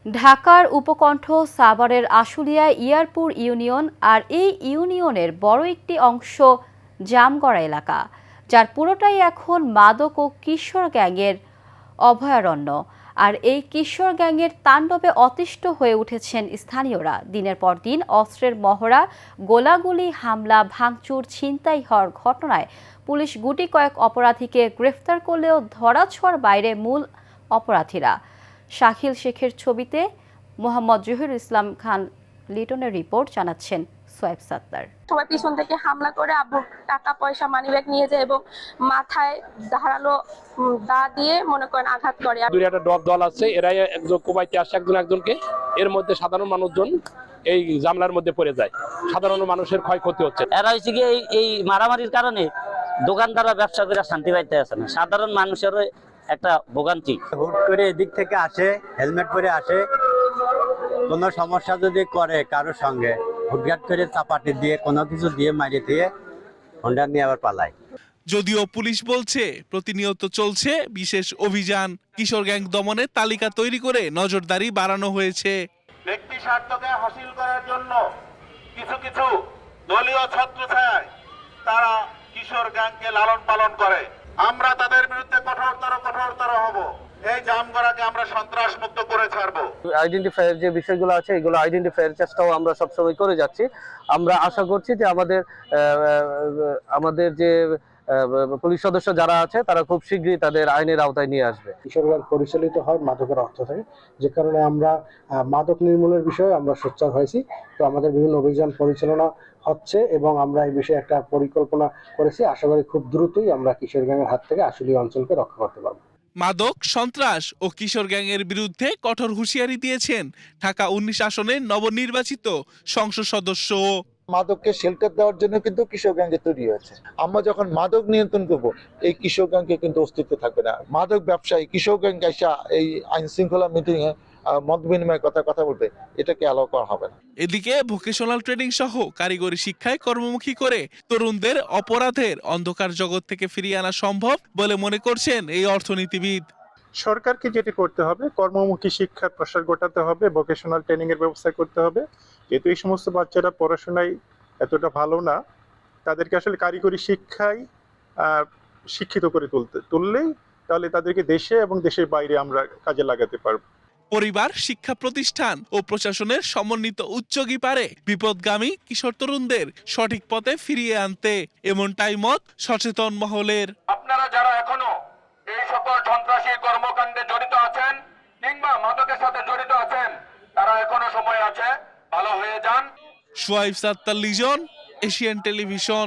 ঢাকার উপকণ্ঠ সাভারের আশুলিয়া ইয়ারপুর ইউনিয়ন আর এই ইউনিয়নের বড় একটি অংশ জামগড়া এলাকা, যার পুরোটাই এখন মাদক ও কিশোর গ্যাংয়ের অভয়ারণ্য। আর এই কিশোর গ্যাংয়ের তাণ্ডবে অতিষ্ঠ হয়ে উঠেছেন স্থানীয়রা। দিনের পর দিন অস্ত্রের মহড়া, গোলাগুলি, হামলা, ভাঙচুর, ছিনতাই হওয়ার ঘটনায় পুলিশ গুটি কয়েক অপরাধীকে গ্রেফতার করলেও ধরাছোঁয়ার বাইরে মূল অপরাধীরা। শাকিল শেখের ছবিতে মোহাম্মদ জহিরুল ইসলাম খান লিটনের রিপোর্ট, জানাচ্ছেন সোয়েব সাত্তার। সবাই পিছন থেকে হামলা করে আব্বুর টাকা পয়সা মানিব্যাগ নিয়ে যায় এবং মাথায় ধারালো দা দিয়ে মনে করেন আঘাত করে। দুই একটা দল আছে, এরাই একজন কোবাইতে আসে একজনকে, এর মধ্যে সাধারণ মানুষজন এই জামলার মধ্যে পড়ে যায়, সাধারণ মানুষের ক্ষয়ক্ষতি হচ্ছে। এরা হচ্ছে কি এই মারামারির কারণে দোকানদাররা ব্যবসা করে শান্তি পাইতে আসে না, সাধারণ মানুষের একটা ভোগান্তি। হুট করে এদিক থেকে আসে, হেলমেট পরে আসে, কোনো সমস্যা যদি করে কারোর সঙ্গে হুটঘাট করে চাপাটি দিয়ে কোনো কিছু দিয়ে মারিয়ে দিয়ে হোন্ডা নিয়ে আবার পালায়। যদিও পুলিশ বলছে প্রতিনিয়ত চলছে বিশেষ অভিযান, কিশোর গ্যাং দমনের তালিকা তৈরি করে নজরদারি বাড়ানো হয়েছে। ব্যক্তি স্বার্থকে হাসিল করার জন্য কিছু কিছু দলীয় ছত্রছায়ায় তারা কিশোর গ্যাংকে লালন পালন করে। আমরা তাদের বিরুদ্ধে কঠোরতর হব। এই জামগড়াকে আমরা সন্ত্রাস মুক্ত করে ছাড়বো। আইডেন্টিফায়ার যে বিষয়গুলো আছে, এগুলো আইডেন্টিফায়ার চেষ্টাও আমরা সবসময় করে যাচ্ছি। আমরা আশা করছি যে আমাদের যে পুলিশ সদস্য যারা আছে তারা খুব শীঘ্রই তাদের আইনের আওতায় নিয়ে আসবে। কিশোর গ্যাং পরিচালিত হয় মাদকের অর্থ থেকে, যে কারণে আমরা মাদক নির্মূলের বিষয়ে আমরা সোচ্চার হয়েছি। তো আমাদের বিভিন্ন অভিযান পরিচালনা হচ্ছে এবং আমরা এই বিষয়ে একটা পরিকল্পনা করেছি। আশা করি খুব দ্রুতই আমরা কিশোর গ্যাংয়ের হাত থেকে আশুলিয়া অঞ্চলকে রক্ষা করতে পারবো। মাদক, সন্ত্রাস ও কিশোর গ্যাংয়ের বিরুদ্ধে কঠোর হুঁশিয়ারি দিয়েছেন ঢাকা 19 আসনের নবনির্বাচিত সংসদ সদস্য। মাদককে শেল্টার দেওয়ার জন্য কিন্তু কিশোর গ্যাংকে তৈরি হয়েছে। আমরা যখন মাদক নিয়ন্ত্রণ করবো, এই কিশোর গ্যাংকে কিন্তু অস্তিত্ব থাকবে না। মাদক ব্যবসায়ী কিশোর গ্যাং এসে এই আইন শৃঙ্খলা মিটিং এ মত বিনিময়ের কথা বলবে, এটাকে অ্যালাউ করা হবে না। এদিকে ভোকেশনাল ট্রেনিং সহ কারিগরি শিক্ষায় কর্মমুখী করে তরুণদের অপরাধের অন্ধকার জগৎ থেকে ফিরিয়ে আনা সম্ভব বলে মনে করছেন এই অর্থনীতিবিদ। সরকারকে যেটি করতে হবে, কর্মমুখী শিক্ষার প্রসার ঘটাতে হবে, ভোকেশনাল ট্রেনিং এর ব্যবস্থা করতে হবে। যেহেতু এই সমস্ত বাচ্চারা পড়াশোনায় এতটা ভালো না, তাদেরকে আসলে কারিগরি শিক্ষায় শিক্ষিত করে তুললেই তাহলে তাদেরকে দেশে এবং দেশের বাইরে আমরা কাজে লাগাতে পারবো। পরিবার, শিক্ষা প্রতিষ্ঠান ও প্রশাসনের সমন্বিত উদ্যোগই পারে বিপদগামী কিশোর তরুণদের সঠিক পথে ফিরিয়ে আনতে, এমনটাই মত সচেতন মহলের। আপনারা যারা এখনো এই সকল সন্ত্রাসী কর্মকাণ্ডে জড়িত আছেন কিংবা মাদকের সাথে জড়িত আছেন, তারা এখনো সময় আছে, ভালো হয়ে যান। সোয়েব সাত্তার লিজন, এশিয়ান টেলিভিশন।